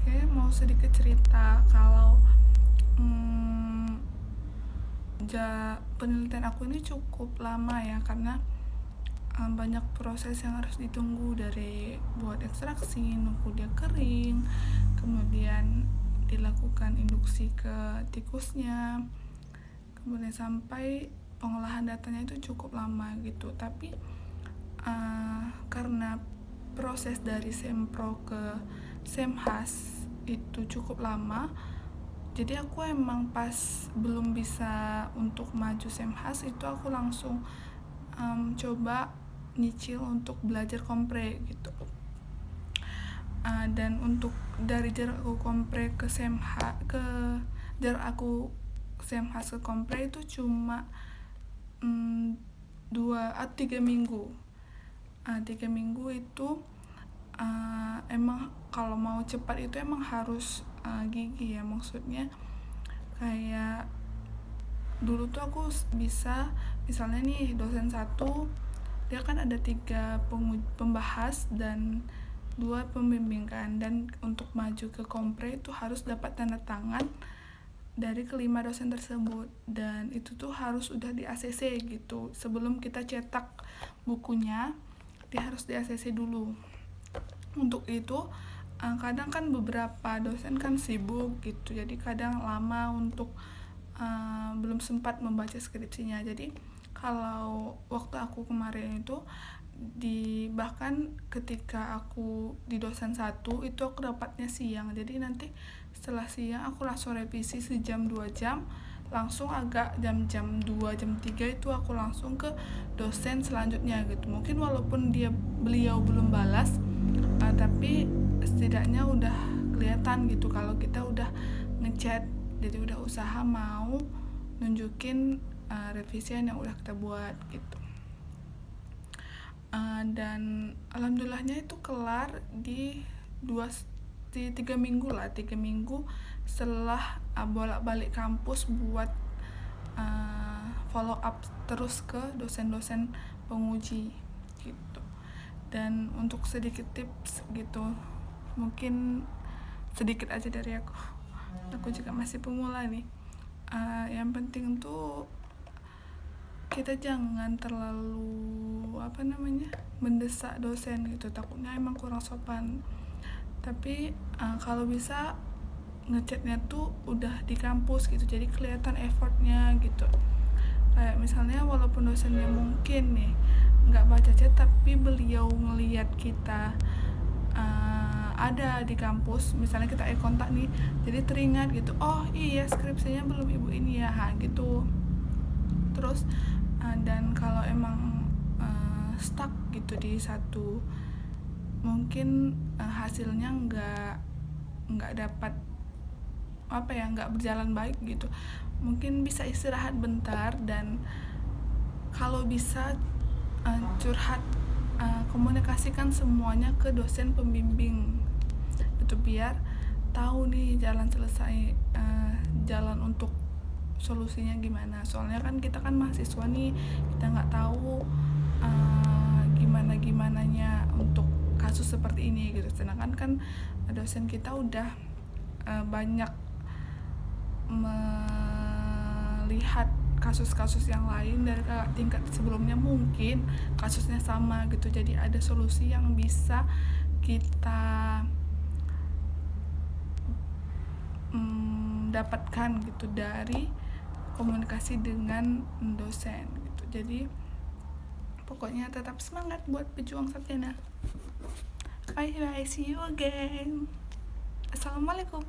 Oke, mau sedikit cerita kalau mm, penelitian aku ini cukup lama ya, karena banyak proses yang harus ditunggu, dari buat ekstraksi, nunggu dia kering, kemudian dilakukan induksi ke tikusnya, kemudian sampai pengolahan datanya itu cukup lama gitu. Tapi karena proses dari sempro ke semhas itu cukup lama, jadi aku emang pas belum bisa untuk maju semhas itu aku langsung coba nyicil untuk belajar kompre gitu. Dan untuk dari jarak aku kompre ke semha ke jarak aku semhas ke kompre itu cuma 3 minggu. 3 minggu itu emang kalau mau cepat itu emang harus gigi ya, maksudnya kayak dulu tuh aku bisa, misalnya nih dosen satu dia kan ada 3 pembahas dan 2 pembimbing kan, dan untuk maju ke kompre itu harus dapat tanda tangan dari kelima dosen tersebut, dan itu tuh harus udah di ACC gitu. Sebelum kita cetak bukunya dia harus di ACC dulu. Untuk itu kadang kan beberapa dosen kan sibuk gitu, jadi kadang lama untuk belum sempat membaca skripsinya. Jadi kalau waktu aku kemarin itu bahkan ketika aku di dosen satu itu aku dapatnya siang, jadi nanti setelah siang aku langsung revisi sejam 2 jam, langsung agak jam 2 jam 3 itu aku langsung ke dosen selanjutnya gitu. Mungkin walaupun beliau belum balas, tapi setidaknya udah kelihatan gitu kalau kita udah ngechat, jadi udah usaha mau nunjukin revisian yang udah kita buat gitu. Dan alhamdulillahnya itu kelar di 3 minggu lah, 3 minggu setelah bolak-balik kampus buat follow up terus ke dosen-dosen penguji gitu. Dan untuk sedikit tips gitu, mungkin sedikit aja dari aku juga masih pemula nih. Yang penting tuh kita jangan terlalu mendesak dosen gitu, takutnya emang kurang sopan. Tapi kalau bisa ngechatnya tuh udah di kampus gitu, jadi kelihatan effortnya gitu. Kayak misalnya walaupun dosennya mungkin nih nggak baca chat, tapi beliau ngelihat kita ada di kampus, misalnya kita kontak nih, jadi teringat gitu, oh iya skripsinya belum ibu ini ya, gitu. Terus dan kalau emang stuck gitu di satu, mungkin hasilnya nggak dapat nggak berjalan baik gitu, mungkin bisa istirahat bentar, dan kalau bisa curhat, komunikasikan semuanya ke dosen pembimbing itu, biar tahu nih jalan untuk solusinya gimana. Soalnya kan kita kan mahasiswa nih, kita nggak tahu gimananya untuk kasus seperti ini gitu. Sedangkan kan dosen kita udah banyak melihat kasus-kasus yang lain dari tingkat sebelumnya, mungkin kasusnya sama gitu, jadi ada solusi yang bisa kita dapatkan gitu dari komunikasi dengan dosen gitu. Jadi pokoknya tetap semangat buat pejuang sarjana. Bye bye, see you again. Assalamualaikum.